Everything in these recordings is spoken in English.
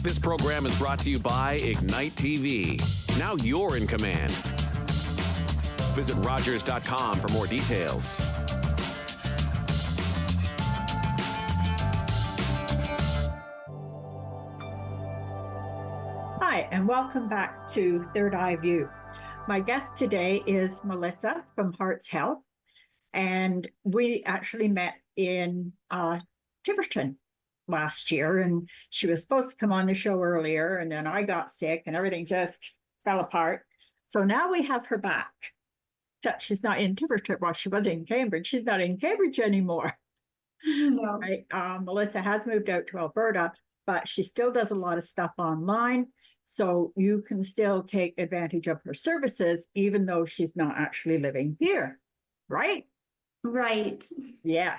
This program is brought to you by Ignite TV. Now you're in command. Visit Rogers.com for more details. Hi, and welcome back to Third Eye View. My guest today is Melissa from Hertz Health, and we actually met in Tiverton last year, and she was supposed to come on the show earlier, and then I got sick and everything just fell apart. So now we have her back. Except she's not in Tiverton. Well, she was in Cambridge. She's not in Cambridge anymore. No. Right? Melissa has moved out to Alberta, but she still does a lot of stuff online. So you can still take advantage of her services, even though she's not actually living here, right? Right. Yeah.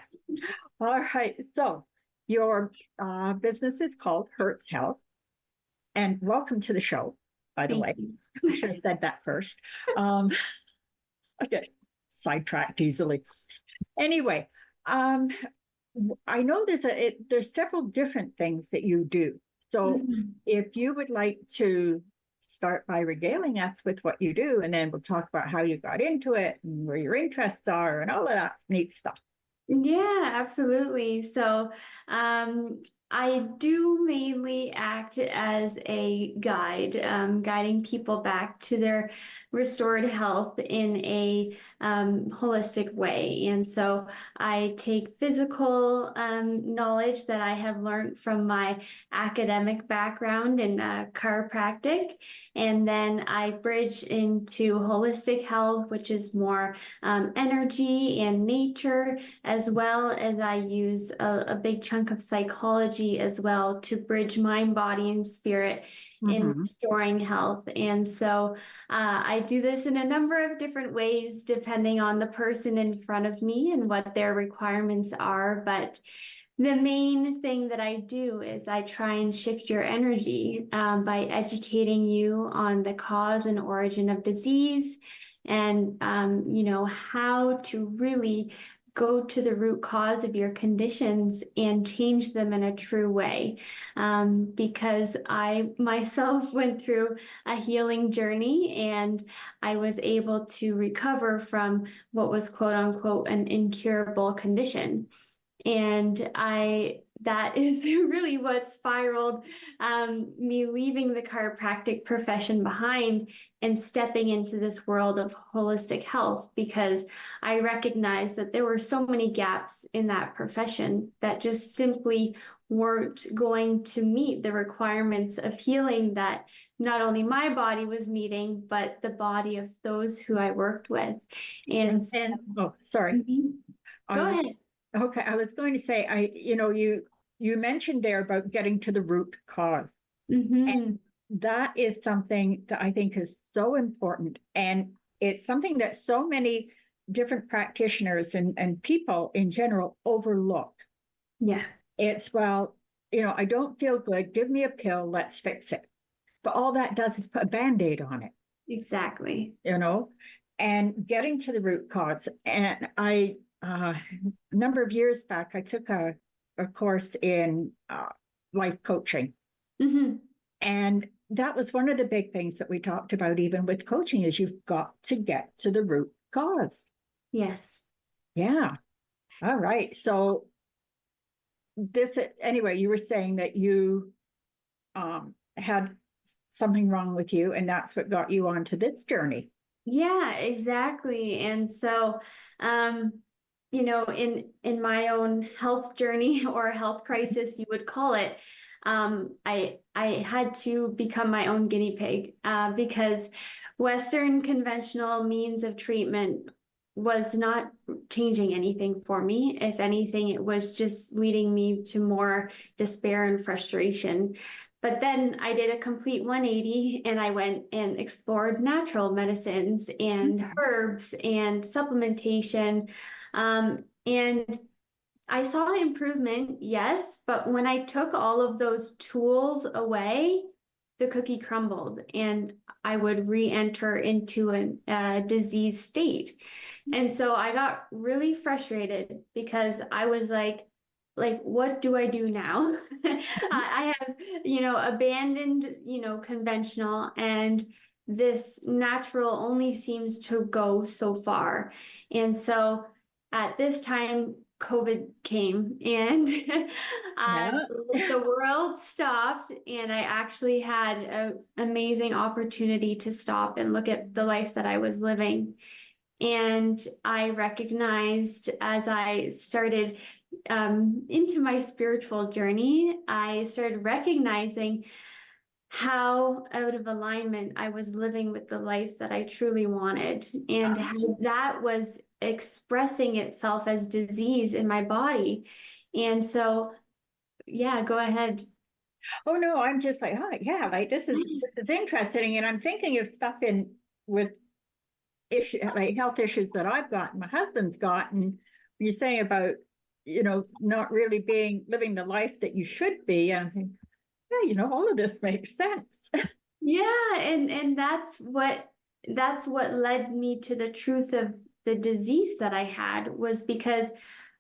All right. So your business is called Hertz Health. And welcome to the show, by the Thank way. you. I should have said that first. I get sidetracked easily. Anyway, I know there's several different things that you do. So if you would like to start by regaling us with what you do, and then we'll talk about how you got into it and where your interests are and all of that neat stuff. Yeah, absolutely. So I do mainly act as a guide, guiding people back to their restored health in a holistic way. And so I take physical knowledge that I have learned from my academic background in chiropractic, and then I bridge into holistic health, which is more energy and nature, as well as I use a big chunk of psychology as well to bridge mind, body, and spirit in restoring health. And so I do this in a number of different ways, depending on the person in front of me and what their requirements are. But the main thing that I do is I try and shift your energy by educating you on the cause and origin of disease, and how to really go to the root cause of your conditions and change them in a true way. Because I myself went through a healing journey, and I was able to recover from what was quote unquote an incurable condition. And that is really what spiraled me leaving the chiropractic profession behind and stepping into this world of holistic health, because I recognized that there were so many gaps in that profession that just simply weren't going to meet the requirements of healing that not only my body was needing, but the body of those who I worked with. And oh, sorry. Go ahead. Okay, I was going to say, you mentioned there about getting to the root cause. And that is something that I think is so important. And it's something that so many different practitioners and people in general overlook. Yeah. It's, I don't feel good. Give me a pill. Let's fix it. But all that does is put a Band-Aid on it. Exactly. And getting to the root cause. And a number of years back, I took a course in life coaching. And that was one of the big things that we talked about, even with coaching, is you've got to get to the root cause. Yes. Yeah. All right. So anyway, you were saying that you had something wrong with you, and that's what got you onto this journey. Yeah, exactly. And so, in my own health journey or health crisis, you would call it, I had to become my own guinea pig because Western conventional means of treatment was not changing anything for me. If anything, it was just leading me to more despair and frustration. But then I did a complete 180, and I went and explored natural medicines and herbs and supplementation. And I saw improvement, yes, but when I took all of those tools away, the cookie crumbled and I would re-enter into a disease state. And so I got really frustrated because I was like, like, what do I do now? I have, abandoned, conventional, and this natural only seems to go so far. And so at this time, COVID came and Yeah. the world stopped, and I actually had an amazing opportunity to stop and look at the life that I was living. And I recognized as I started into my spiritual journey, I started recognizing how out of alignment I was living with the life that I truly wanted, and how that was expressing itself as disease in my body. And so, yeah, go ahead. Oh no, I'm just like, oh yeah, like this is interesting. And I'm thinking of stuff in with issue like health issues that I've got, my husband's got, and you're saying about, not really living the life that you should be. And I think, yeah, all of this makes sense. Yeah, and that's what led me to the truth of the disease that I had, was because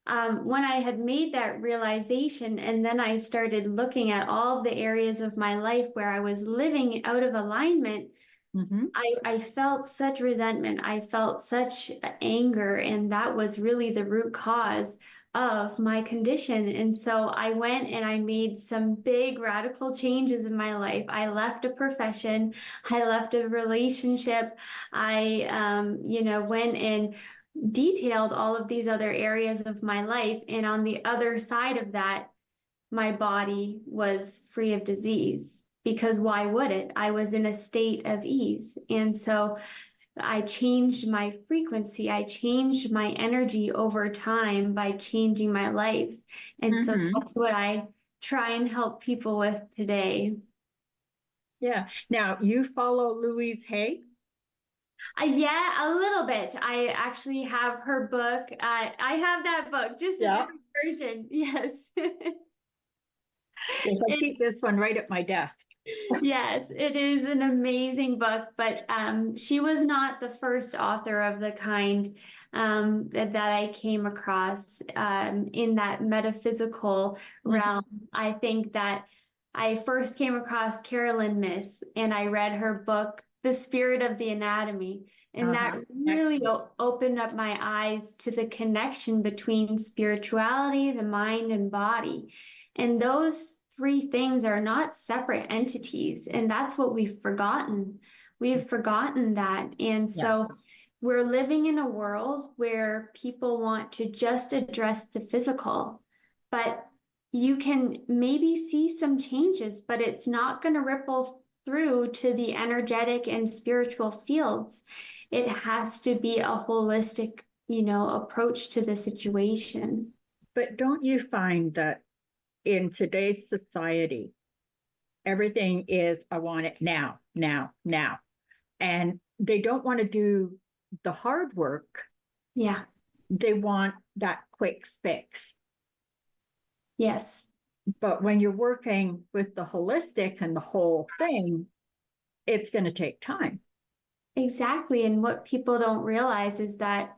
when I had made that realization, and then I started looking at all of the areas of my life where I was living out of alignment, Mm-hmm. I felt such resentment. I felt such anger, and that was really the root cause of my condition. And so I went and I made some big radical changes in my life. I left a profession, I left a relationship. I, went and detailed all of these other areas of my life. And on the other side of that, my body was free of disease, because why would it? I was in a state of ease. And so I changed my frequency. I changed my energy over time by changing my life. And so Mm-hmm. that's what I try and help people with today. Yeah. Now you follow Louise Hay? Yeah, a little bit. I actually have her book. I have that book, just a Yeah. different version. Yes. Yes, I It's keep this one right at my desk. Yes, it is an amazing book, but she was not the first author of the kind that I came across in that metaphysical Mhm. realm. I think that I first came across Carolyn Myss, and I read her book, The Spirit of the Anatomy, and that Uh-huh. really Excellent. opened up my eyes to the connection between spirituality, the mind, and body. And those three things are not separate entities. And that's what we've forgotten. We've forgotten that. And Yeah. so we're living in a world where people want to just address the physical, but you can maybe see some changes, but it's not going to ripple through to the energetic and spiritual fields. It has to be a holistic, approach to the situation. But don't you find that in today's society, everything is, I want it now, now, now. And they don't want to do the hard work. Yeah. They want that quick fix. Yes. But when you're working with the holistic and the whole thing, it's going to take time. Exactly. And what people don't realize is that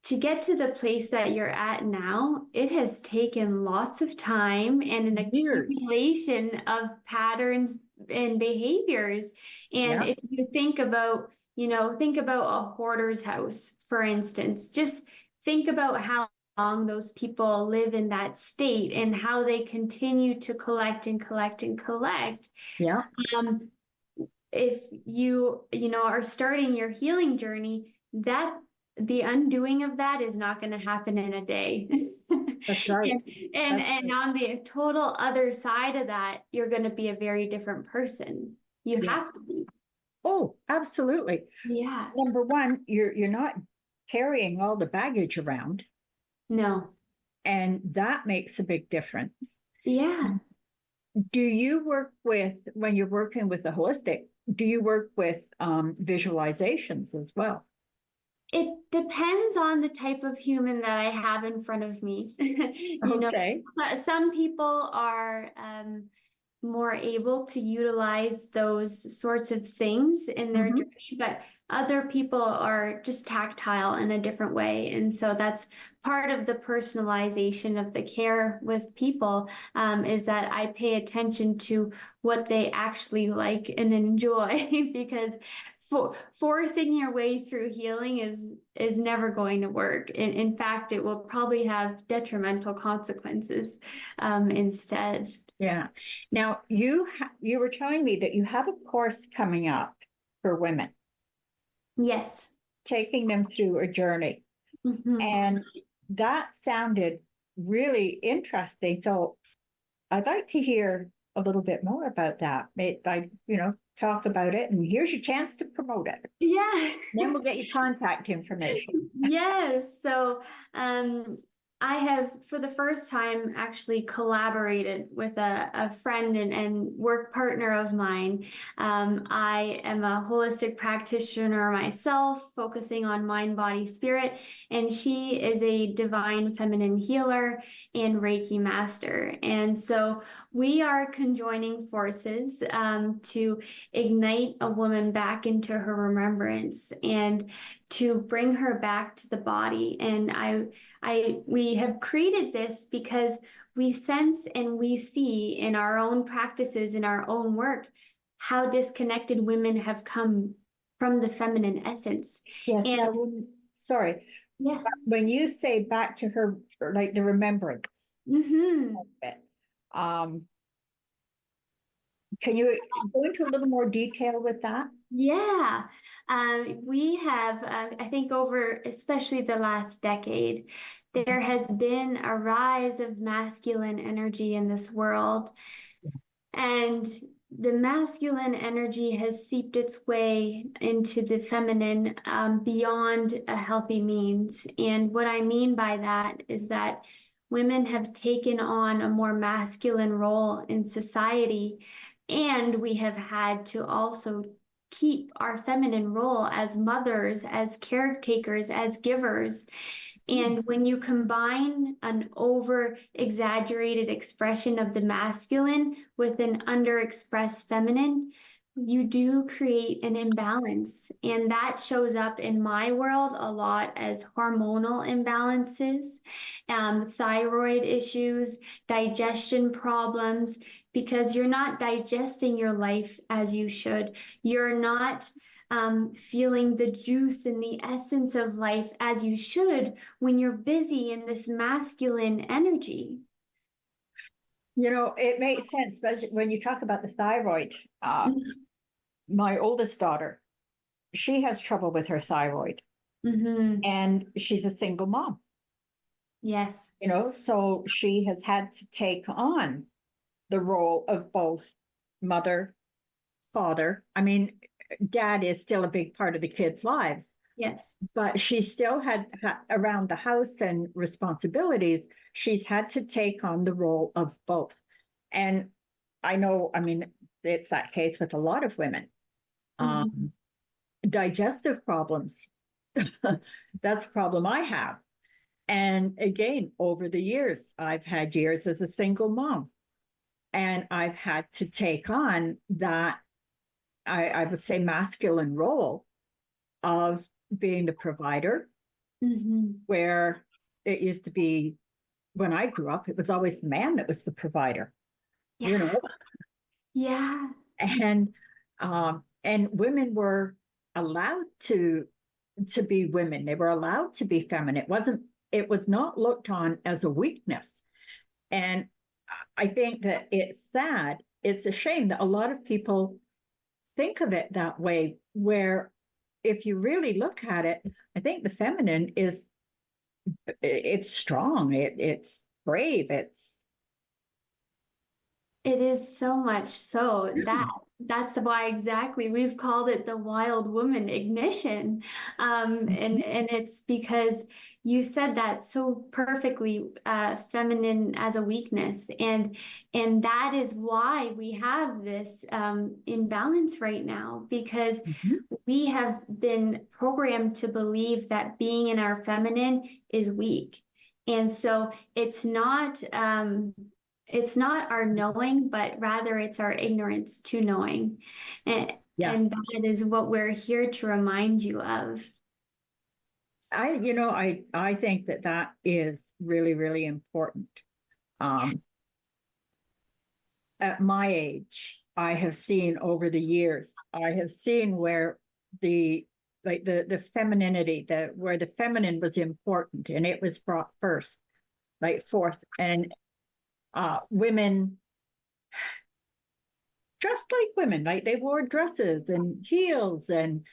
to get to the place that you're at now, it has taken lots of time and an Years. accumulation of patterns and behaviors. And Yeah. if you think about a hoarder's house, for instance, just think about how long those people live in that state and how they continue to collect and collect and collect. Yeah. Um, if you are starting your healing journey, that the undoing of that is not going to happen in a day. That's right. That's And right. on the total other side of that, you're going to be a very different person. You Yeah. have to be. Oh, absolutely. Yeah. Number one, you're not carrying all the baggage around, No. and that makes a big difference. Yeah. Do you work with, when you're working with the holistic, do you work with visualizations as well? It depends on the type of human that I have in front of me. Okay. Some people are more able to utilize those sorts of things in their Mm-hmm. journey, but other people are just tactile in a different way. And so that's part of the personalization of the care with people, is that I pay attention to what they actually like and enjoy because forcing your way through healing is never going to work. In fact, it will probably have detrimental consequences instead. Yeah. Now you were telling me that you have a course coming up for women, Yes. taking them through a journey. And that sounded really interesting. So I'd like to hear a little bit more about that. Like, talk about it, and here's your chance to promote it. Yeah. Then we'll get your contact information. Yes. So I have, for the first time, actually collaborated with a friend and work partner of mine. I am a holistic practitioner myself, focusing on mind, body, spirit, and she is a divine feminine healer and Reiki master. And so we are conjoining forces to ignite a woman back into her remembrance and to bring her back to the body. And we have created this because we sense and we see in our own practices, in our own work, how disconnected women have come from the feminine essence. Yes. And Now, sorry. yeah. When you say back to her, like the remembrance of it, can you go into a little more detail with that? Yeah, we have, I think over especially the last decade, there has been a rise of masculine energy in this world. And the masculine energy has seeped its way into the feminine beyond a healthy means. And what I mean by that is that women have taken on a more masculine role in society, and we have had to also keep our feminine role as mothers, as caretakers, as givers. And when you combine an over exaggerated expression of the masculine with an under-expressed feminine, you do create an imbalance. And that shows up in my world a lot as hormonal imbalances, thyroid issues, digestion problems, because you're not digesting your life as you should. You're not feeling the juice and the essence of life as you should when you're busy in this masculine energy. It makes sense, especially when you talk about the thyroid. My oldest daughter, she has trouble with her thyroid, and she's a single mom. Yes. So she has had to take on the role of both mother, father. I mean, dad is still a big part of the kids' lives. Yes. But she still had around the house and responsibilities, she's had to take on the role of both. And I know, I mean, it's that case with a lot of women. Digestive problems, that's a problem I have. And again, over the years, I've had years as a single mom, and I've had to take on that, I would say, masculine role of being the provider, where it used to be, when I grew up, it was always the man that was the provider. Yeah. Yeah. And women were allowed to be women. They were allowed to be feminine. It was not looked on as a weakness. And I think that it's sad. It's a shame that a lot of people think of it that way, where if you really look at it, I think the feminine it's strong. It's brave. It is so much so that's why exactly we've called it the wild woman ignition. And it's because you said that so perfectly, feminine as a weakness. And that is why we have this imbalance right now, because we have been programmed to believe that being in our feminine is weak. And so it's not our knowing, but rather it's our ignorance to knowing. And Yeah. And that is what we're here to remind you of. I think that is really, really important. At my age, I have seen over the years, I have seen where the femininity, where the feminine was important and it was brought first, like forth, and women dressed like women, like they wore dresses and heels and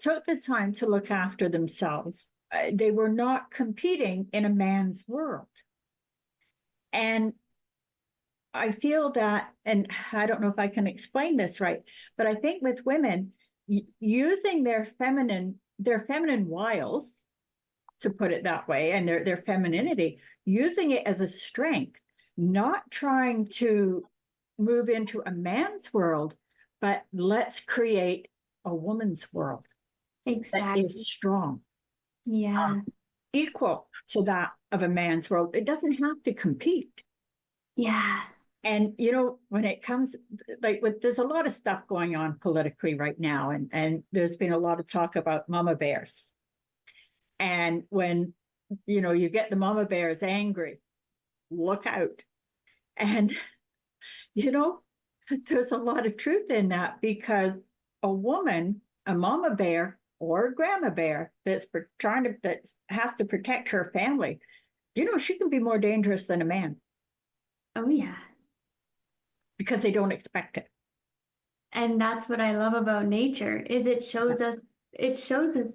took the time to look after themselves. They were not competing in a man's world. And I feel that, and I don't know if I can explain this right, but I think with women using their feminine wiles, to put it that way, and their femininity, using it as a strength, not trying to move into a man's world, but let's create a woman's world Exactly. that is strong, Yeah. equal to that of a man's world. It doesn't have to compete. Yeah. And when it comes, there's a lot of stuff going on politically right now, and there's been a lot of talk about mama bears. And when you get the mama bears angry, look out. And there's a lot of truth in that, because a woman, a mama bear or a grandma bear that has to protect her family, she can be more dangerous than a man, Oh, yeah. because they don't expect it. And that's what I love about nature is it shows us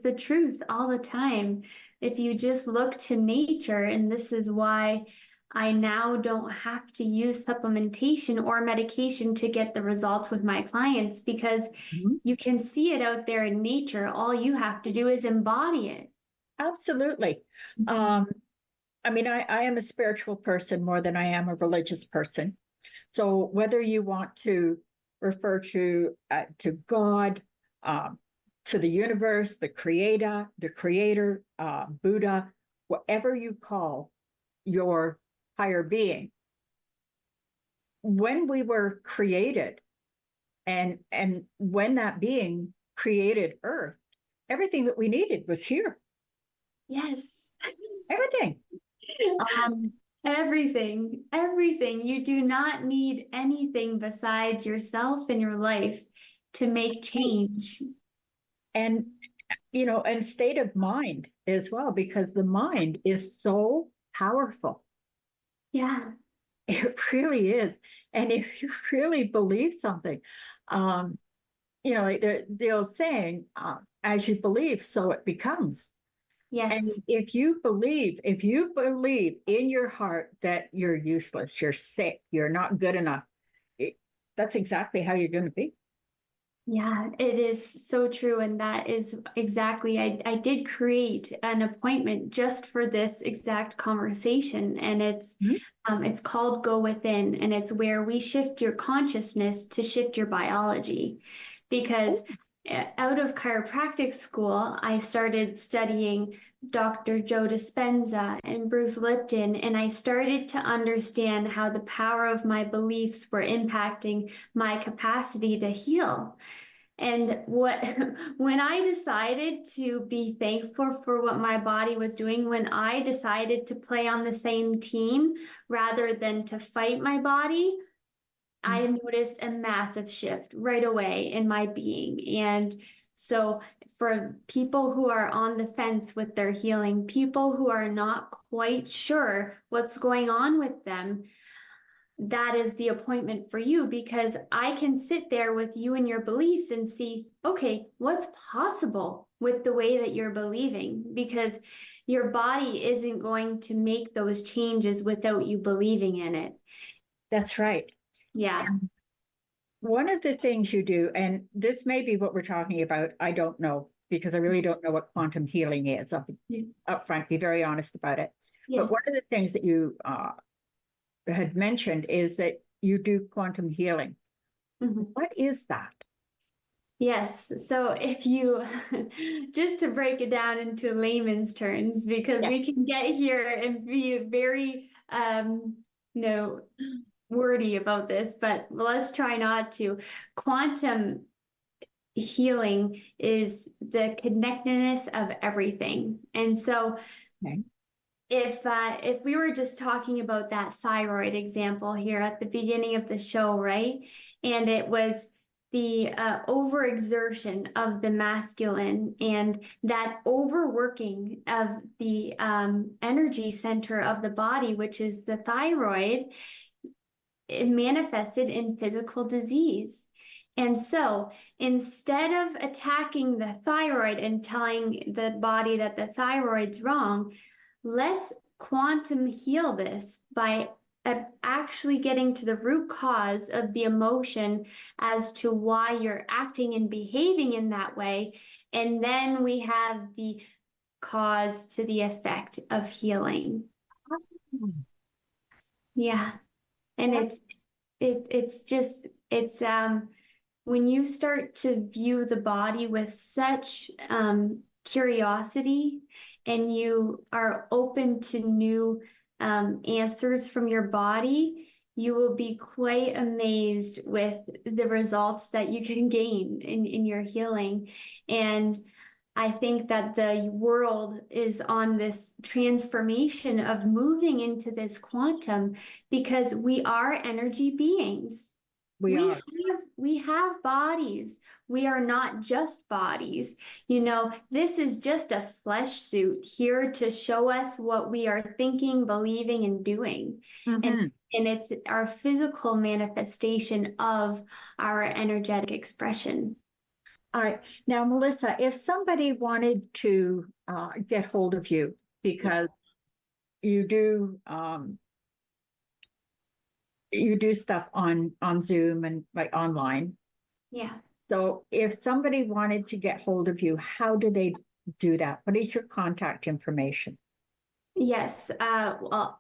the truth all the time. If you just look to nature, and this is why I now don't have to use supplementation or medication to get the results with my clients, because Mhm. you can see it out there in nature. All you have to do is embody it. Absolutely. I mean, I am a spiritual person more than I am a religious person. So whether you want to refer to God, to the universe, the creator, Buddha, whatever you call your higher being, when we were created, and when that being created Earth, everything that we needed was here. Yes. Everything. Everything. You do not need anything besides yourself and your life to make change. And and state of mind as well, because the mind is so powerful. Yeah. It really is. And if you really believe something, like the old saying, as you believe, so it becomes. And Yes. if you believe in your heart that you're useless, you're sick, you're not good enough, that's exactly how you're going to be. Yeah, it is so true. And that is exactly, I did create an appointment just for this exact conversation. And it's called Go Within, and it's where we shift your consciousness to shift your biology. Because out of chiropractic school, I started studying Dr. Joe Dispenza and Bruce Lipton, and I started to understand how the power of my beliefs were impacting my capacity to heal. And when I decided to be thankful for what my body was doing, when I decided to play on the same team rather than to fight my body, I noticed a massive shift right away in my being. And so for people who are on the fence with their healing, people who are not quite sure what's going on with them, that is the appointment for you, because I can sit there with you and your beliefs and see, okay, what's possible with the way that you're believing, because your body isn't going to make those changes without you believing in it. That's right. Yeah. And one of the things you do, and this may be what we're talking about, I don't know, because I really don't know what quantum healing is. I'll be upfront, be very honest about it. Yes. But one of the things that you had mentioned is that you do quantum healing. What is that? Yes. So if you, just to break it down into layman's terms, because we can get here and be very, wordy about this, but let's try not to. Quantum healing is the connectedness of everything. And so Okay. if we were just talking about that thyroid example here at the beginning of the show, right? And it was the overexertion of the masculine and that overworking of the energy center of the body, which is the thyroid, it manifested in physical disease. And so instead of attacking the thyroid and telling the body that the thyroid's wrong, let's quantum heal this by actually getting to the root cause of the emotion as to why you're acting and behaving in that way. And then we have the cause to the effect of healing. Yeah. And it's when you start to view the body with such curiosity and you are open to new answers from your body, you will be quite amazed with the results that you can gain in your healing. And I think that the world is on this transformation of moving into this quantum because we are energy beings. We have bodies. We are not just bodies. You know, this is just a flesh suit here to show us what we are thinking, believing, and doing. And it's our physical manifestation of our energetic expression. All right. Now, Melissa, if somebody wanted to get hold of you because you do stuff on Zoom and like online. Yeah. So if somebody wanted to get hold of you, how do they do that? What is your contact information? Yes. Well,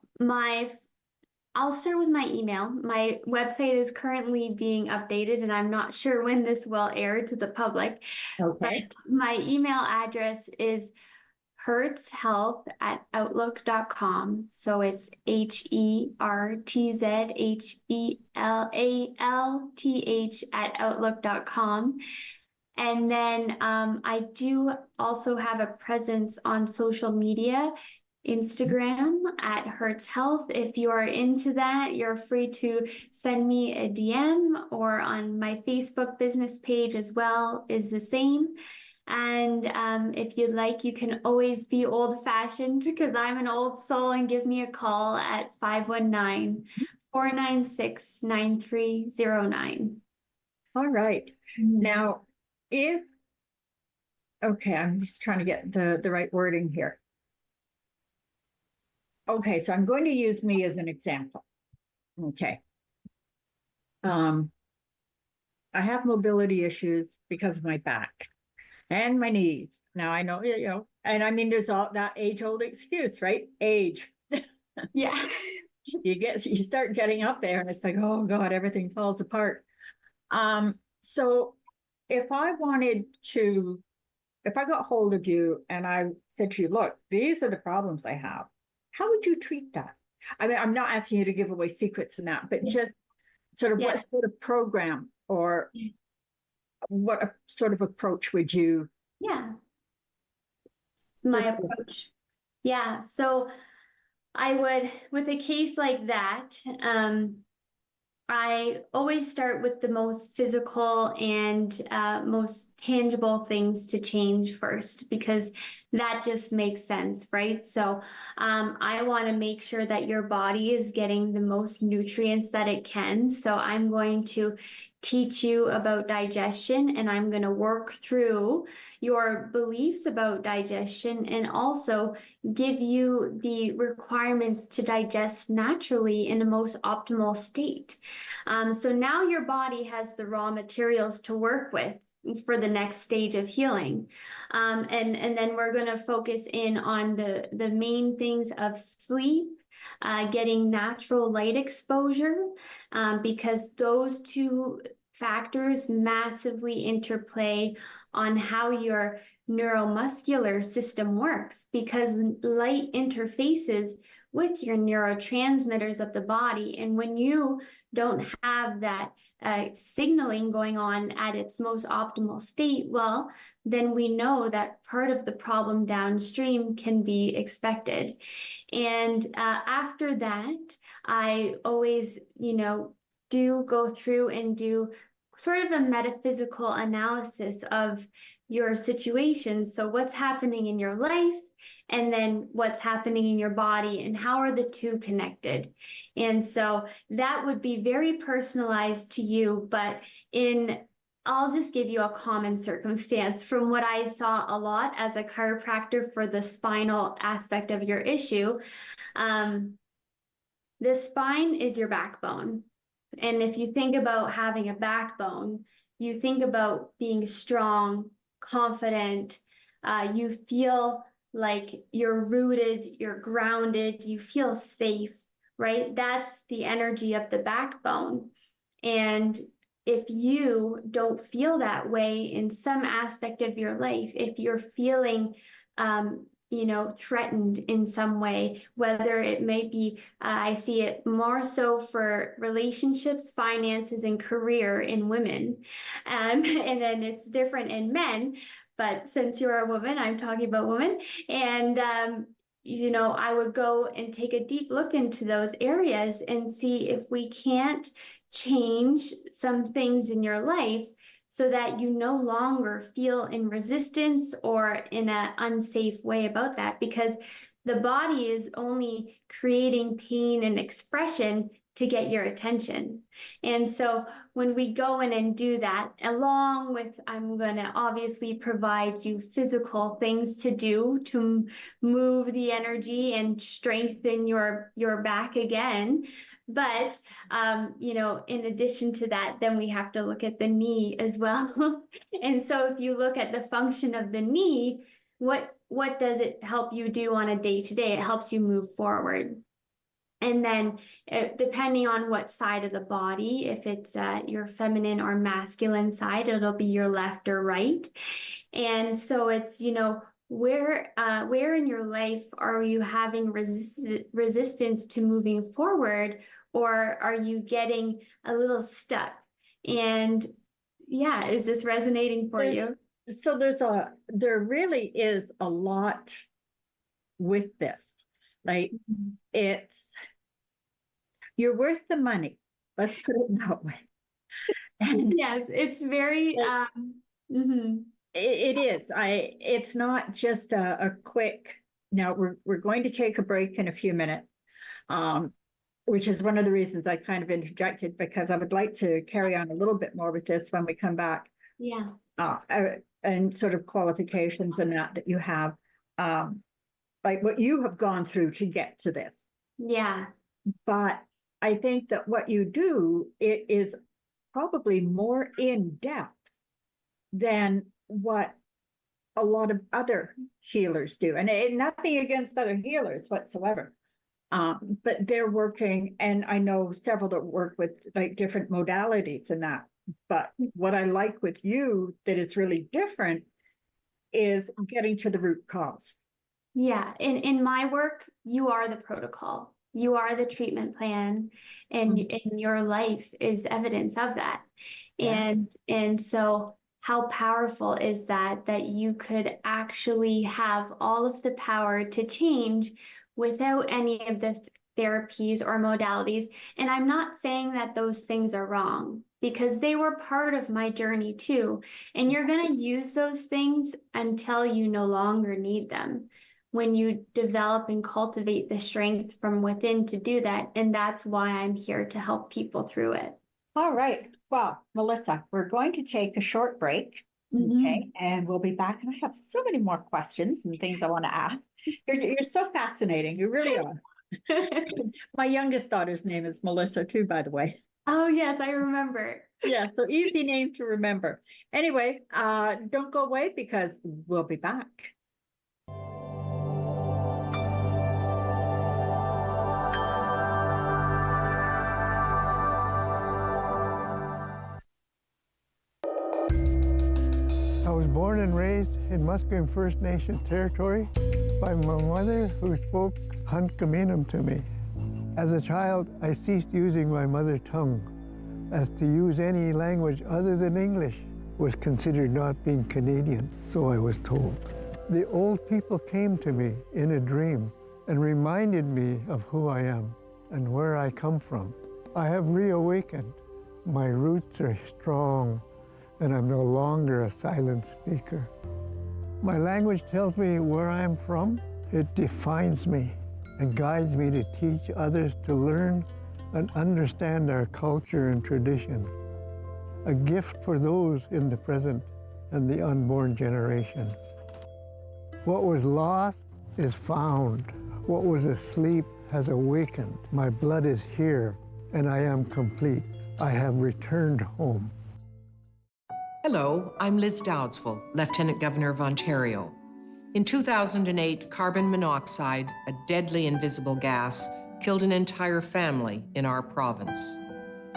I'll start with my email. My website is currently being updated, and I'm not sure when this will air to the public. Okay. But my email address is hertzhealth@outlook.com. So it's HertzHealth@outlook.com. And then I do also have a presence on social media. Instagram at Hertz Health. If you are into that, you're free to send me a DM, or on my Facebook business page as well is the same. And if you'd like, you can always be old-fashioned because I'm an old soul, and give me a call at 519-496-9309. All right. Now, okay, I'm just trying to get the right wording here. Okay, so I'm going to use me as an example. Okay. I have mobility issues because of my back and my knees. Now I know, and I mean, there's all that age-old excuse, right? Age. Yeah. You start getting up there and it's like, oh God, everything falls apart. So if I got hold of you and I said to you, look, these are the problems I have, how would you treat that? I mean, I'm not asking you to give away secrets and that, but just sort of what sort of program or what sort of approach would you? Yeah. My approach. Yeah. So I would, with a case like that, I always start with the most physical and most tangible things to change first, because that just makes sense, right? So I want to make sure that your body is getting the most nutrients that it can. So I'm going to teach you about digestion, and I'm going to work through your beliefs about digestion, and also give you the requirements to digest naturally in the most optimal state. So now your body has the raw materials to work with for the next stage of healing. And then we're going to focus in on the main things of sleep, getting natural light exposure, because those two factors massively interplay on how your neuromuscular system works, because light interfaces with your neurotransmitters of the body. And when you don't have that signaling going on at its most optimal state, well, then we know that part of the problem downstream can be expected. And after that, I always, do go through and do sort of a metaphysical analysis of your situation. So what's happening in your life, and then what's happening in your body, and how are the two connected? And so that would be very personalized to you, but I'll just give you a common circumstance from what I saw a lot as a chiropractor for the spinal aspect of your issue. The spine is your backbone. And if you think about having a backbone, you think about being strong, confident, you feel like you're rooted, you're grounded, you feel safe, right? That's the energy of the backbone. And if you don't feel that way in some aspect of your life, if you're feeling threatened in some way, whether it may be, I see it more so for relationships, finances, and career in women. And then it's different in men. But since you're a woman, I'm talking about women. And, I would go and take a deep look into those areas and see if we can't change some things in your life so that you no longer feel in resistance or in an unsafe way about that, because the body is only creating pain and expression to get your attention. And so when we go in and do that, along with, I'm going to obviously provide you physical things to do to move the energy and strengthen your back again. But, in addition to that, then we have to look at the knee as well. And so if you look at the function of the knee, what does it help you do on a day-to-day? It helps you move forward. And then depending on what side of the body, if it's your feminine or masculine side, it'll be your left or right. And so it's, where in your life are you having resistance to moving forward, or are you getting a little stuck? And yeah, is this resonating for you? So there really is a lot with this. Like, you're worth the money. Let's put it that way. And yes, it's very, It is. It's not just a quick. Now we're going to take a break in a few minutes, which is one of the reasons I kind of interjected, because I would like to carry on a little bit more with this when we come back. Yeah. And sort of qualifications and that you have, like what you have gone through to get to this. Yeah. But I think that what you do, it is probably more in depth than what a lot of other healers do. And nothing against other healers whatsoever. But they're working, and I know several that work with like different modalities and that. But what I like with you that is really different is getting to the root cause. Yeah. In my work, you are the protocol. You are the treatment plan, and your life is evidence of that. Yeah. And so how powerful is that you could actually have all of the power to change without any of the therapies or modalities. And I'm not saying that those things are wrong, because they were part of my journey too. And you're going to use those things until you no longer need them, when you develop and cultivate the strength from within to do that. And that's why I'm here to help people through it. All right. Well, Melissa, we're going to take a short break. Okay. And we'll be back. And I have so many more questions and things I want to ask. You're so fascinating. You really are. My youngest daughter's name is Melissa too, by the way. Oh, yes, I remember. Yeah, so easy name to remember. Anyway, don't go away, because we'll be back. I was born and raised in Musqueam First Nation territory by my mother, who spoke hunt caminum to me. As a child, I ceased using my mother tongue, as to use any language other than English was considered not being Canadian, so I was told. The old people came to me in a dream and reminded me of who I am and where I come from. I have reawakened. My roots are strong, and I'm no longer a silent speaker. My language tells me where I'm from. It defines me and guides me to teach others to learn and understand our culture and traditions. A gift for those in the present and the unborn generations. What was lost is found. What was asleep has awakened. My blood is here, and I am complete. I have returned home. Hello, I'm Liz Dowdswell, Lieutenant Governor of Ontario. In 2008, carbon monoxide, a deadly invisible gas, killed an entire family in our province.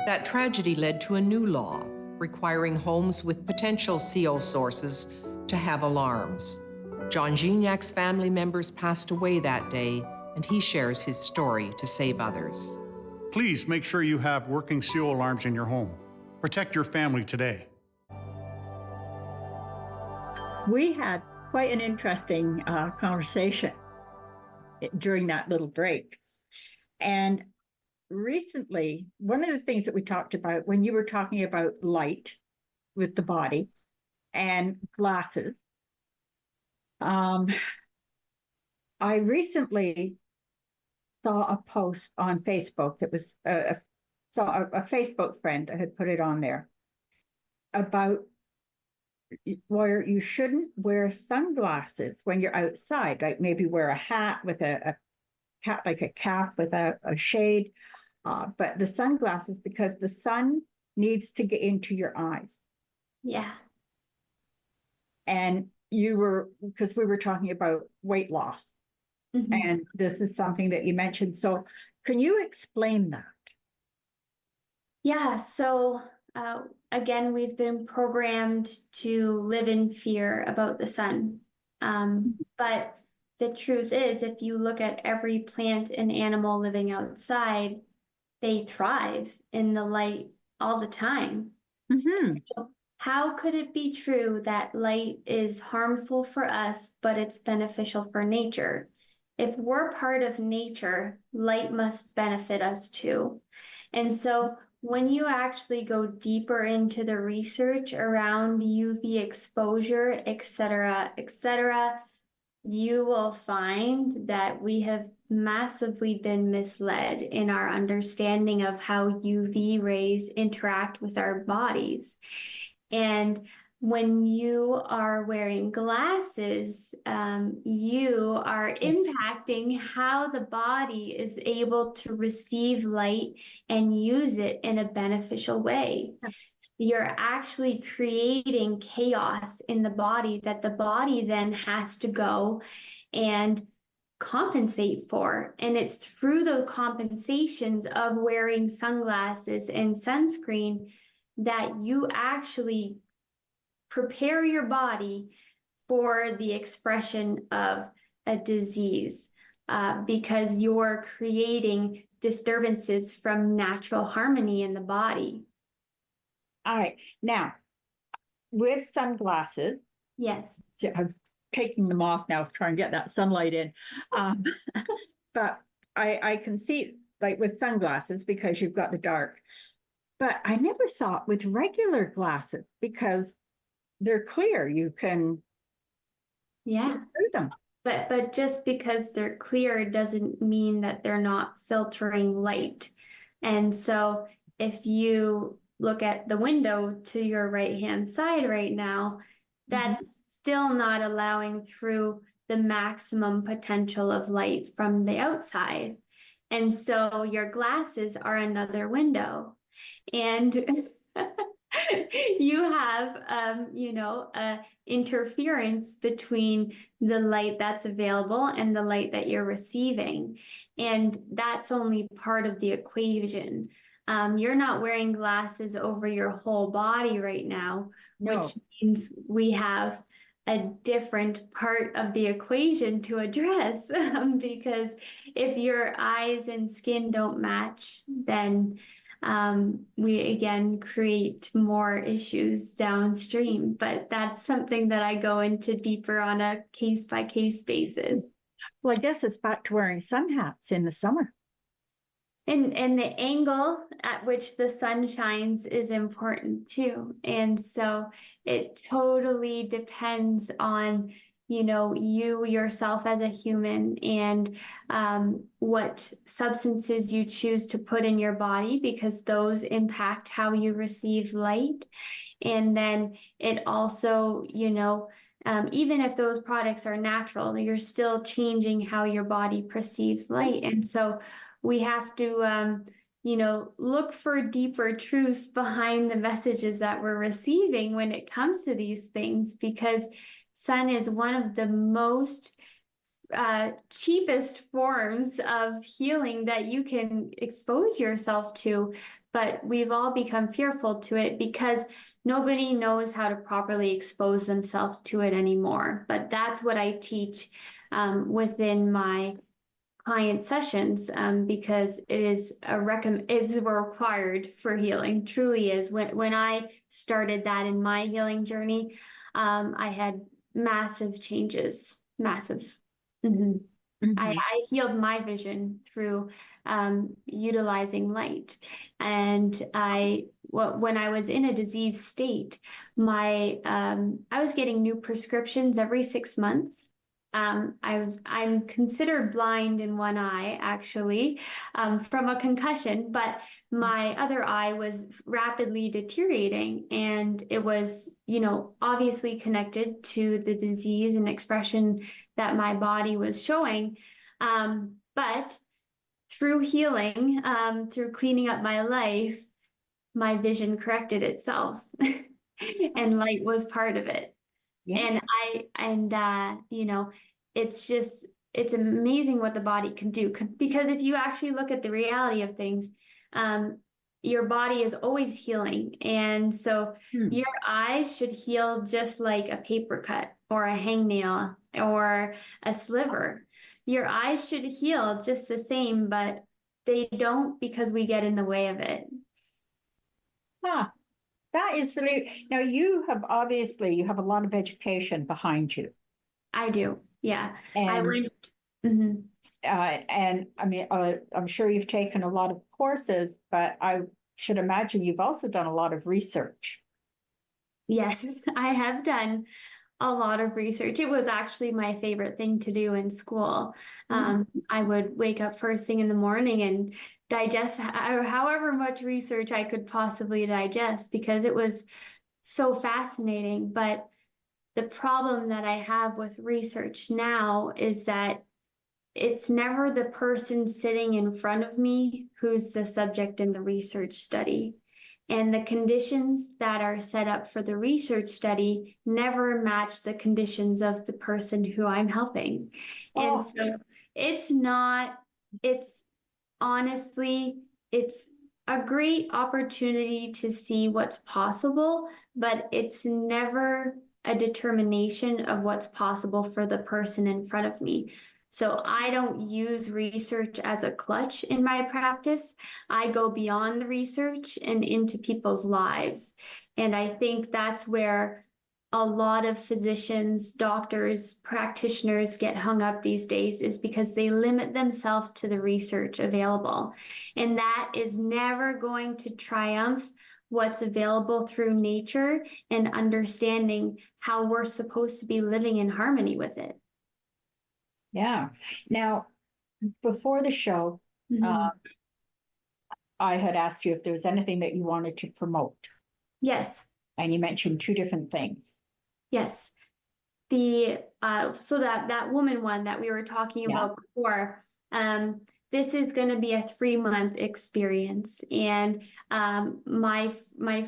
That tragedy led to a new law requiring homes with potential CO sources to have alarms. John Gignac's family members passed away that day, and he shares his story to save others. Please make sure you have working CO alarms in your home. Protect your family today. We had quite an interesting conversation during that little break. And recently, one of the things that we talked about when you were talking about light with the body and glasses, I recently saw a post on Facebook. It was saw a Facebook friend that had put it on there about where you shouldn't wear sunglasses when you're outside, like maybe wear a hat with a hat, like a cap with a shade, but the sunglasses, because the sun needs to get into your eyes. Yeah. And because we were talking about weight loss, and this is something that you mentioned. So can you explain that? Yeah, so again, we've been programmed to live in fear about the sun. But the truth is, if you look at every plant and animal living outside, they thrive in the light all the time. So how could it be true that light is harmful for us, but it's beneficial for nature? If we're part of nature, light must benefit us too. And so when you actually go deeper into the research around UV exposure, et cetera, you will find that we have massively been misled in our understanding of how UV rays interact with our bodies. And when you are wearing glasses, you are impacting how the body is able to receive light and use it in a beneficial way. You're actually creating chaos in the body that the body then has to go and compensate for. And it's through the compensations of wearing sunglasses and sunscreen that you actually prepare your body for the expression of a disease, because you're creating disturbances from natural harmony in the body. All right. Now, with sunglasses, Yes. I'm taking them off now to try and get that sunlight in. But I can see, like with sunglasses, because you've got the dark. But I never saw it with regular glasses because they're clear. You can see through them. But just because they're clear doesn't mean that they're not filtering light. And so if you look at the window to your right-hand side right now, that's still not allowing through the maximum potential of light from the outside. And so your glasses are another window. And you have, interference between the light that's available and the light that you're receiving. And that's only part of the equation. You're not wearing glasses over your whole body right now, which means we have a different part of the equation to address because if your eyes and skin don't match, then we again create more issues downstream. But that's something that I go into deeper on a case by case basis. Well, I guess it's back to wearing sun hats in the summer. And the angle at which the sun shines is important too. And so it totally depends on, you know, you yourself as a human and what substances you choose to put in your body, because those impact how you receive light. And then it also, you know, even if those products are natural, you're still changing how your body perceives light. And so we have to, you know, look for deeper truths behind the messages that we're receiving when it comes to these things, because sun is one of the most cheapest forms of healing that you can expose yourself to. But we've all become fearful to it because nobody knows how to properly expose themselves to it anymore. But that's what I teach within my client sessions, because it is it's required for healing. Truly is. When I started that in my healing journey, I had massive changes, massive. I healed my vision through utilizing light, and when I was in a disease state, I was getting new prescriptions every 6 months. I'm considered blind in one eye, actually, from a concussion, but my other eye was rapidly deteriorating, and it was, you know, obviously connected to the disease and expression that my body was showing. But through healing, through cleaning up my life, my vision corrected itself, and light was part of it. Yeah. And you know, it's amazing what the body can do, because if you actually look at the reality of things, your body is always healing. And so your eyes should heal just like a paper cut or a hangnail or a sliver. Your eyes should heal just the same, but they don't, because we get in the way of it. Huh. That is really, now you have a lot of education behind you. I do, yeah. And, I went. And I mean, I'm sure you've taken a lot of courses, but I should imagine you've also done a lot of research. Yes, I have done a lot of research. It was actually my favorite thing to do in school. I would wake up first thing in the morning and digest however much research I could possibly digest, because it was so fascinating. But the problem that I have with research now is that it's never the person sitting in front of me who's the subject in the research study. And the conditions that are set up for the research study never match the conditions of the person who I'm helping. And so it's honestly, it's a great opportunity to see what's possible, but it's never a determination of what's possible for the person in front of me. So I don't use research as a clutch in my practice. I go beyond the research and into people's lives. And I think that's where a lot of physicians, doctors, practitioners get hung up these days, is because they limit themselves to the research available. And that is never going to triumph what's available through nature and understanding how we're supposed to be living in harmony with it. Yeah. Now, before the show, I had asked you if there was anything that you wanted to promote. Yes. And you mentioned two different things. Yes. So that woman one that we were talking about before, this is going to be a 3-month experience. And my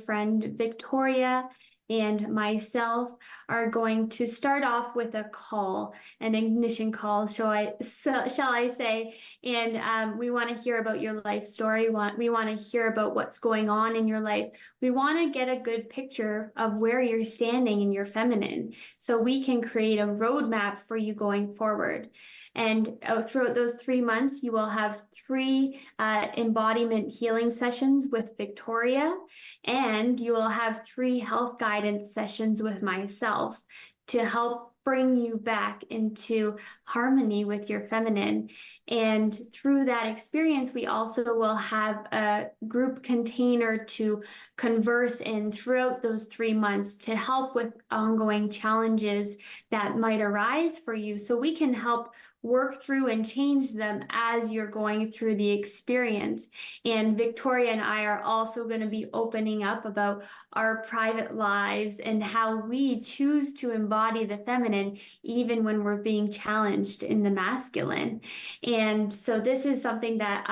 friend Victoria and myself are going to start off with a call, an ignition call, shall I say? And we want to hear about your life story. We want to hear about what's going on in your life. We want to get a good picture of where you're standing in your feminine, so we can create a roadmap for you going forward. And throughout those 3 months, you will have 3 embodiment healing sessions with Victoria, and you will have 3 health guidance sessions with myself to help bring you back into harmony with your feminine. And through that experience, we also will have a group container to converse in throughout those 3 months to help with ongoing challenges that might arise for you, so we can help work through and change them as you're going through the experience. And Victoria and I are also going to be opening up about our private lives and how we choose to embody the feminine even when we're being challenged in the masculine. And so this is something that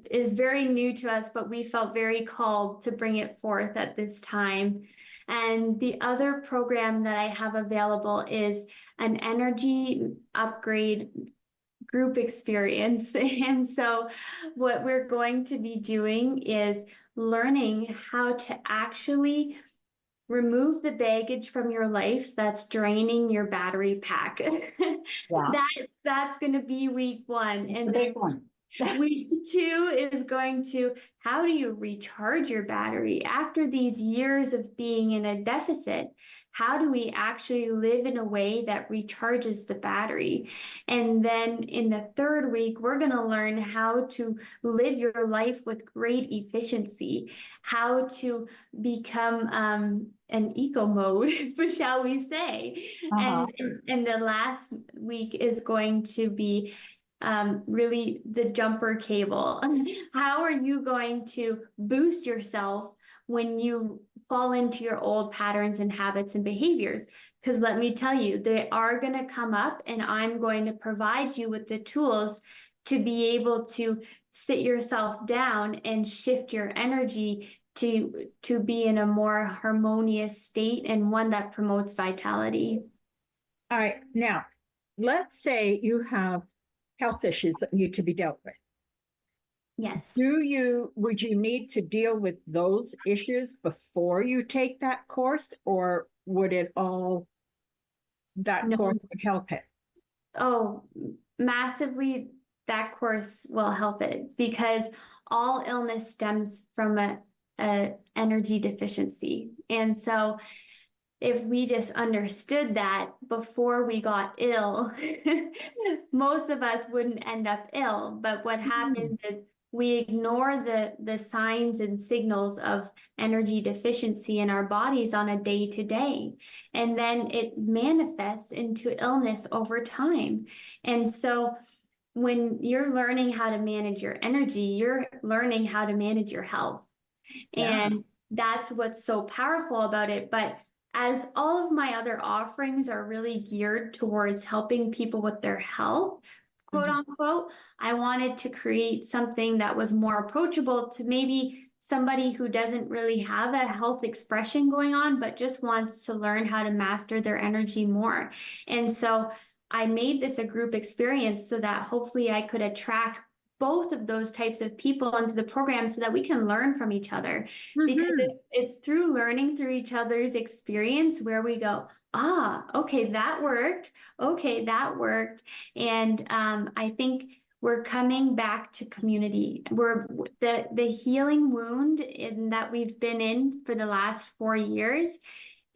is very new to us, but we felt very called to bring it forth at this time. And the other program that I have available is an energy upgrade group experience. And so what we're going to be doing is learning how to actually remove the baggage from your life that's draining your battery pack. Yeah. That's going to be week 1. And The then big one. week 2 is going to, how do you recharge your battery after these years of being in a deficit? How do we actually live in a way that recharges the battery? And then in the 3rd week, we're going to learn how to live your life with great efficiency, how to become an eco mode, shall we say. And the last week is going to be really the jumper cable. How are you going to boost yourself when you fall into your old patterns and habits and behaviors? Because let me tell you, they are going to come up, and I'm going to provide you with the tools to be able to sit yourself down and shift your energy to be in a more harmonious state and one that promotes vitality. All right. Now, let's say you have health issues that need to be dealt with. Yes. Would you need to deal with those issues before you take that course, or would course would help it? Oh, massively, that course will help it, because all illness stems from a energy deficiency. And so if we just understood that before we got ill, most of us wouldn't end up ill. But what happens is we ignore the signs and signals of energy deficiency in our bodies on a day-to-day. And then it manifests into illness over time. And so when you're learning how to manage your energy, you're learning how to manage your health. Yeah. And that's what's so powerful about it. But as all of my other offerings are really geared towards helping people with their health, quote unquote, I wanted to create something that was more approachable to maybe somebody who doesn't really have a health expression going on, but just wants to learn how to master their energy more. And so I made this a group experience so that hopefully I could attract both of those types of people into the program so that we can learn from each other. Because it's through learning through each other's experience where we go, okay, that worked. Okay, that worked. And I think we're coming back to community. The healing wound that we've been in for the last 4 years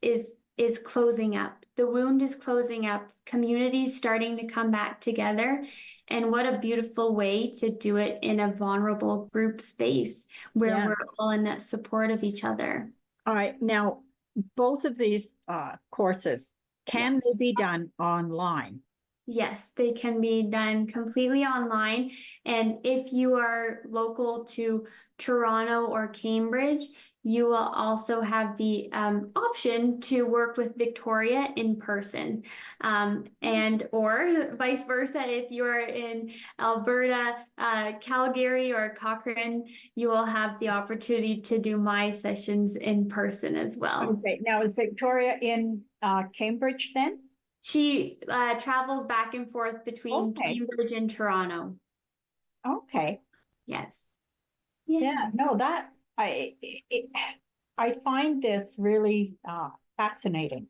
is closing up. The wound is closing up. Community's starting to come back together. And what a beautiful way to do it in a vulnerable group space where we're all in that support of each other. All right. Now, both of these courses, can they be done online? Yes, they can be done completely online. And if you are local to Toronto or Cambridge, you will also have the option to work with Victoria in person, and or vice versa. If you're in Alberta, Calgary, or Cochrane, you will have the opportunity to do my sessions in person as well. Okay, now is Victoria in Cambridge then? She travels back and forth between Okay. Cambridge and Toronto. Okay. Yes. Yeah, no, I find this really fascinating.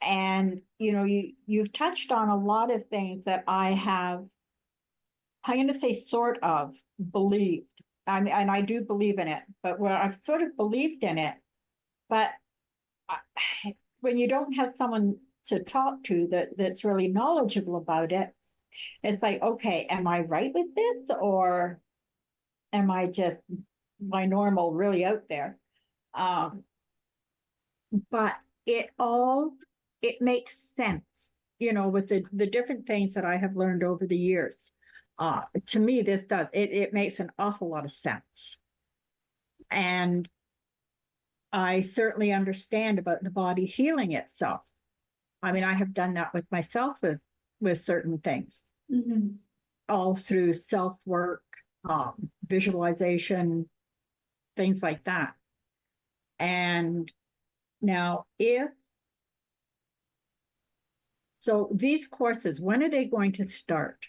And you've touched on a lot of things that I'm going to say sort of believed. And I do believe in it, but where I've sort of believed in it, but when you don't have someone to talk to that's really knowledgeable about it, it's like, okay, am I right with this, or am I just my normal really out there? But it makes sense, with the different things that I have learned over the years. To me, it makes an awful lot of sense. And I certainly understand about the body healing itself. I mean, I have done that with myself with certain things, all through self-work, visualization, things like that. And now, so these courses, when are they going to start?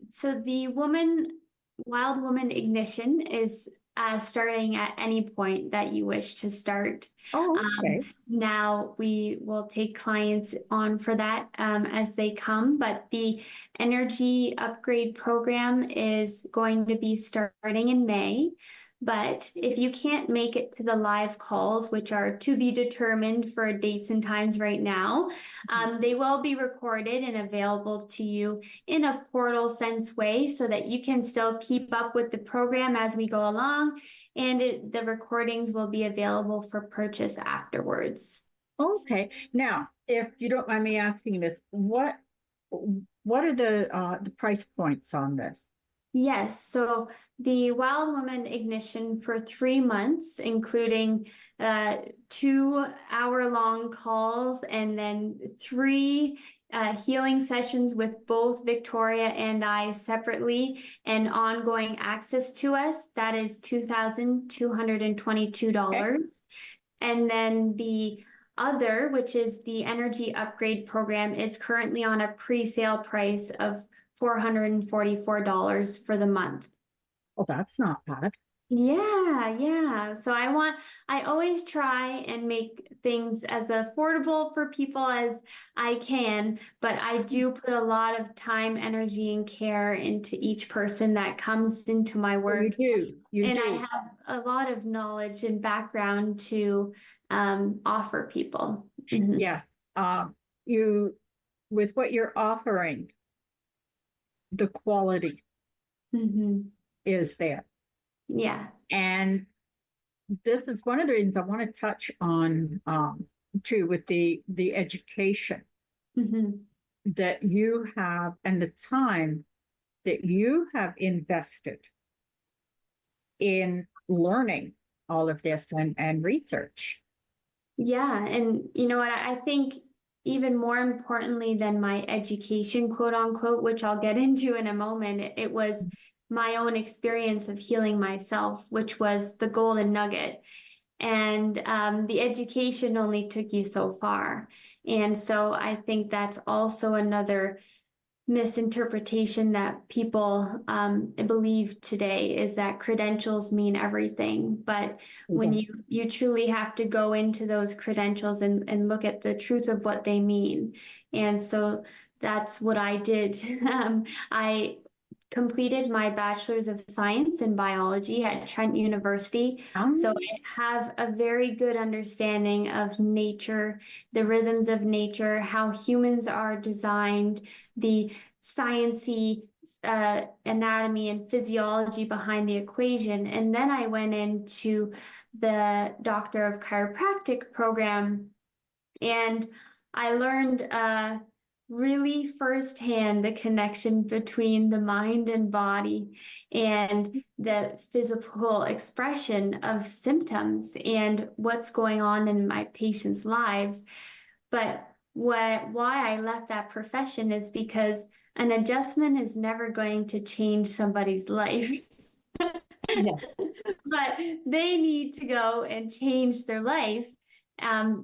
So the Wild Woman Ignition is starting at any point that you wish to start. Oh, okay. Now we will take clients on for that as they come, but the energy upgrade program is going to be starting in May. But if you can't make it to the live calls, which are to be determined for dates and times right now, they will be recorded and available to you in a portal sense way so that you can still keep up with the program as we go along, and the recordings will be available for purchase afterwards. Okay. Now, if you don't mind me asking this, what are the price points on this? Yes, so the Wild Woman Ignition for 3 months, including 2-hour-long calls and then 3 healing sessions with both Victoria and I separately, and ongoing access to us, that is $2,222. Okay. And then the other, which is the energy upgrade program, is currently on a pre-sale price of $444 for the month. Oh, that's not bad. Yeah. So I always try and make things as affordable for people as I can, but I do put a lot of time, energy, and care into each person that comes into my work. You do. I have a lot of knowledge and background to offer people. Yeah. With what you're offering, the quality is there. Yeah. And this is one of the reasons I want to touch on too, with the education that you have and the time that you have invested in learning all of this and research. Yeah. And you know what, I think even more importantly than my education, quote unquote, which I'll get into in a moment, it was my own experience of healing myself, which was the golden nugget. And the education only took you so far. And so I think that's also another misinterpretation that people believe today, is that credentials mean everything. But when you truly have to go into those credentials and look at the truth of what they mean. And so that's what I did. I completed my bachelor's of science in biology at Trent University. So I have a very good understanding of nature, the rhythms of nature, how humans are designed, the sciencey anatomy and physiology behind the equation. And then I went into the Doctor of Chiropractic program, and I learned really firsthand the connection between the mind and body and the physical expression of symptoms and what's going on in my patients' lives. But why I left that profession is because an adjustment is never going to change somebody's life. Yeah. But they need to go and change their life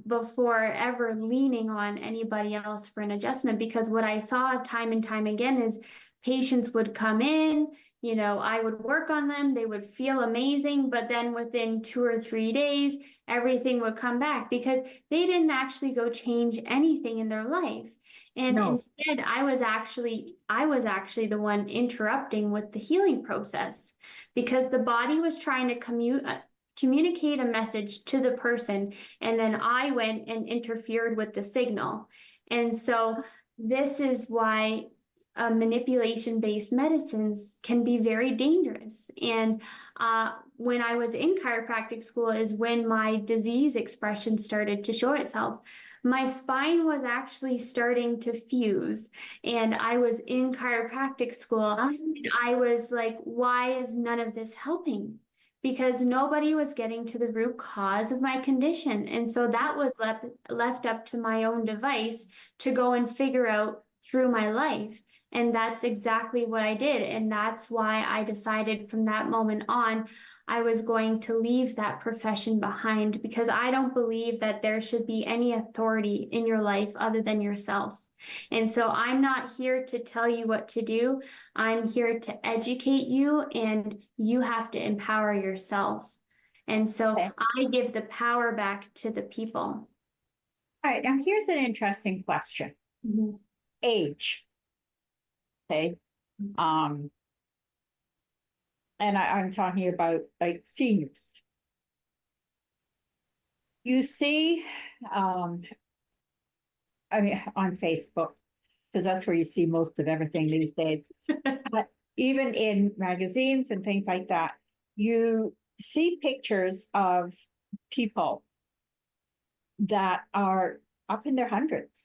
before ever leaning on anybody else for an adjustment. Because what I saw time and time again is patients would come in, you know, I would work on them, they would feel amazing, but then within 2 or 3 days, everything would come back because they didn't actually go change anything in their life. And No. instead, I was actually the one interrupting with the healing process because the body was trying to communicate a message to the person, and then I went and interfered with the signal. And so this is why manipulation-based medicines can be very dangerous. And when I was in chiropractic school is when my disease expression started to show itself. My spine was actually starting to fuse, and I was in chiropractic school, and I was like, why is none of this helping? Because nobody was getting to the root cause of my condition. And so that was left up to my own device to go and figure out through my life. And that's exactly what I did. And that's why I decided from that moment on, I was going to leave that profession behind, because I don't believe that there should be any authority in your life other than yourself. And so I'm not here to tell you what to do. I'm here to educate you, and you have to empower yourself. And so I give the power back to the people. All right, now here's an interesting question. Mm-hmm. Age. Okay. And I'm talking about like seniors. You see, I mean, on Facebook, because that's where you see most of everything these days. But even in magazines and things like that, you see pictures of people that are up in their hundreds.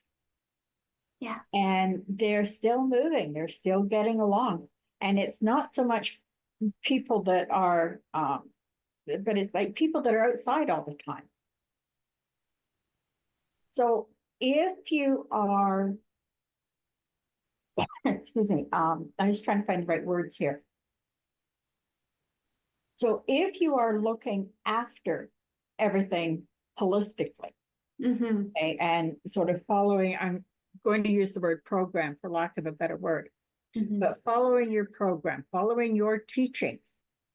Yeah. And they're still moving, they're still getting along. And it's not so much people that are, but it's like people that are outside all the time. So if you are, excuse me, I'm just trying to find the right words here. So if you are looking after everything holistically, okay, and sort of following, I'm going to use the word program for lack of a better word, but following your program, following your teachings,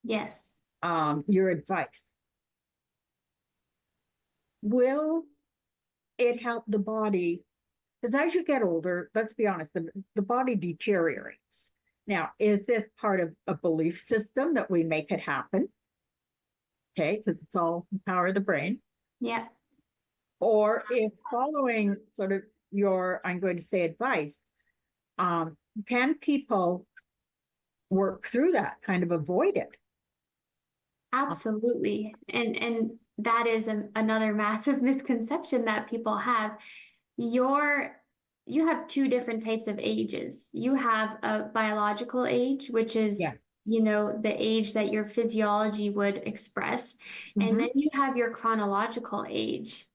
yes, your advice, will it help the body? Because as you get older, let's be honest, the body deteriorates. Now, is this part of a belief system that we make it happen? Okay, because it's all the power of the brain. yeah. Or if following sort of your, I'm going to say, advice, can people work through that, kind of avoid it? Absolutely. And that is another massive misconception that people have. You have 2 different types of ages. You have a biological age, which is, you know, the age that your physiology would express. And then you have your chronological age.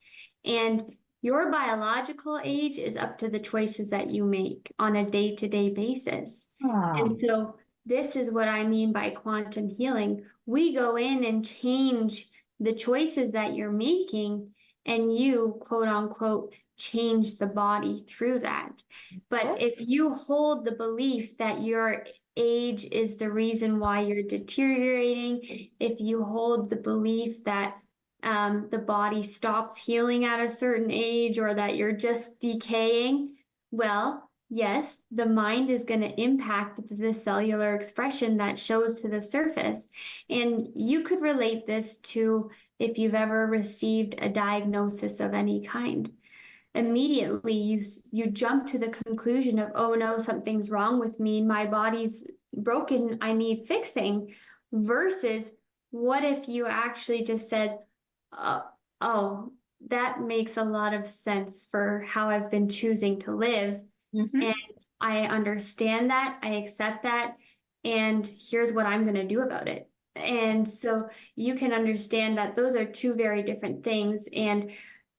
And your biological age is up to the choices that you make on a day-to-day basis. And so this is what I mean by quantum healing. We go in and change the choices that you're making, and you, quote unquote, change the body through that. But if you hold the belief that your age is the reason why you're deteriorating, if you hold the belief that the body stops healing at a certain age, or that you're just decaying, well, yes, the mind is going to impact the cellular expression that shows to the surface. And you could relate this to if you've ever received a diagnosis of any kind. Immediately, you jump to the conclusion of, oh no, something's wrong with me, my body's broken, I need fixing, versus what if you actually just said, oh, that makes a lot of sense for how I've been choosing to live. Mhm. And I understand that, I accept that, and here's what I'm going to do about it. And so you can understand that those are two very different things. And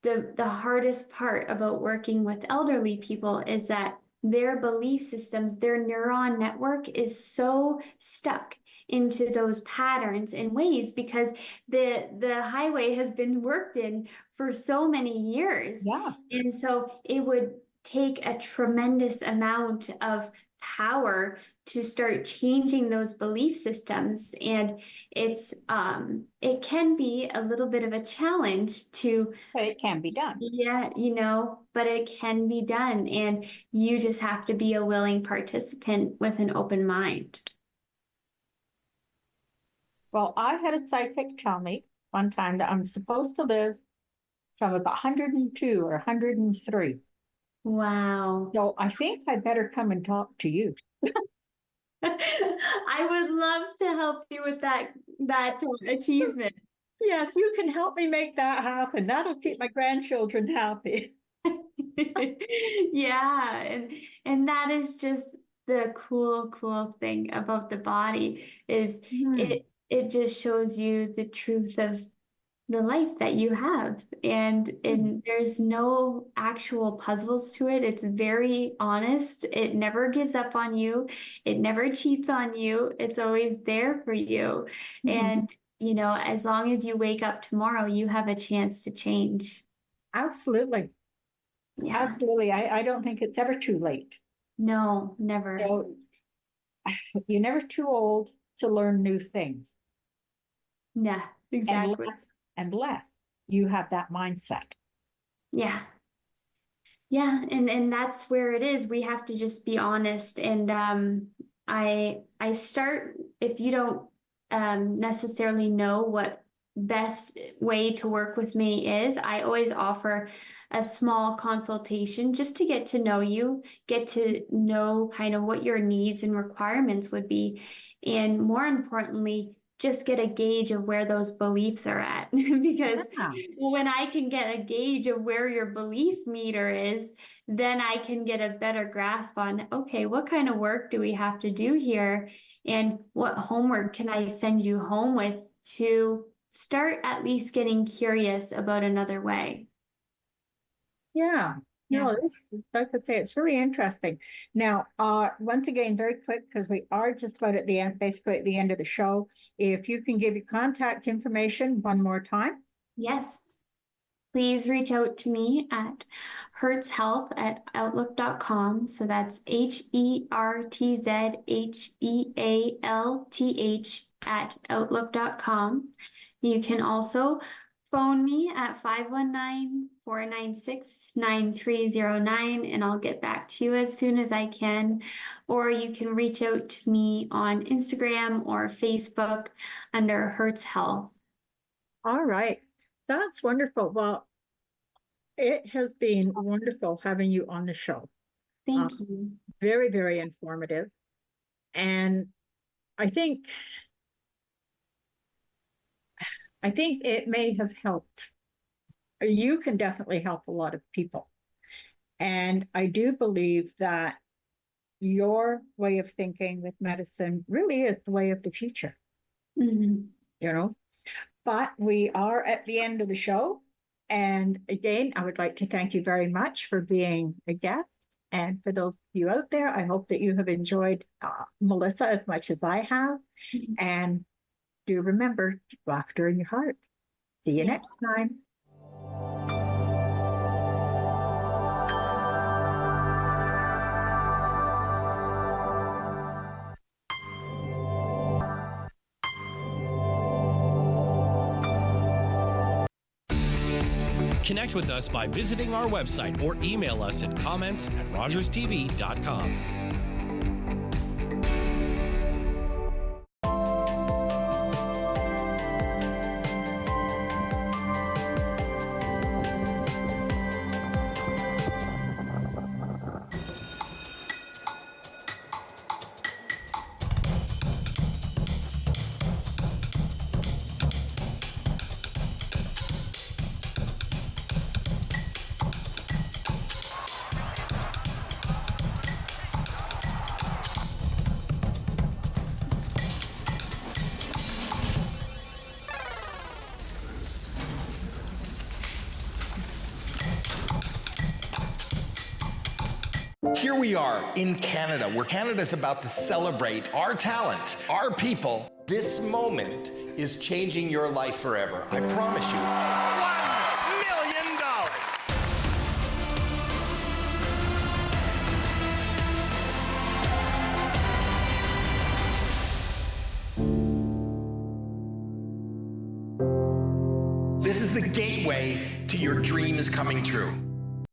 the hardest part about working with elderly people is that their belief systems, their neuron network is so stuck into those patterns and ways because the highway has been worked in for so many years. Yeah. And so it would take a tremendous amount of power to start changing those belief systems. And it can be a little bit of a challenge to, But it can be done. yeah, but it can be done. And you just have to be a willing participant with an open mind. Well, I had a psychic tell me one time that I'm supposed to live till I was 102 or 103. Wow. So I think I better come and talk to you. I would love to help you with that achievement. Yes, you can help me make that happen. That'll keep my grandchildren happy. Yeah, and that is just the cool thing about the body is it just shows you the truth of the life that you have, and there's no actual puzzles to it. It's very honest. It never gives up on you. It never cheats on you. It's always there for you. And as long as you wake up tomorrow, you have a chance to change. Absolutely. Yeah. Absolutely. I don't think it's ever too late. No, never. So you're never too old to learn new things. Yeah, exactly. Unless you have that mindset. Yeah. Yeah, and that's where it is. We have to just be honest. And I start, if you don't necessarily know what best way to work with me is, I always offer a small consultation just to get to know you, get to know kind of what your needs and requirements would be, and more importantly, just get a gauge of where those beliefs are at. Because when I can get a gauge of where your belief meter is, then I can get a better grasp on, okay, what kind of work do we have to do here? And what homework can I send you home with to start at least getting curious about another way? Yeah. No, like I say, it's really interesting. Now, once again, very quick, because we are just about at the end, basically at the end of the show. If you can give your contact information one more time. Yes. Please reach out to me at hertzhealth@outlook.com. So that's HERTZHEALTH@outlook.com. You can also phone me at 519-496-9309, and I'll get back to you as soon as I can. Or you can reach out to me on Instagram or Facebook under Hertz Health. All right. That's wonderful. Well, it has been wonderful having you on the show. Thank you. Very, very informative. And I think it may have helped. You can definitely help a lot of people. And I do believe that your way of thinking with medicine really is the way of the future. But we are at the end of the show. And again, I would like to thank you very much for being a guest. And for those of you out there, I hope that you have enjoyed Melissa as much as I have. And do remember, laughter in your heart. See you next time. Connect with us by visiting our website or email us at comments@rogerstv.com. Here we are in Canada, where Canada's about to celebrate our talent, our people. This moment is changing your life forever. I promise you. $1 million. This is the gateway to your dreams coming true.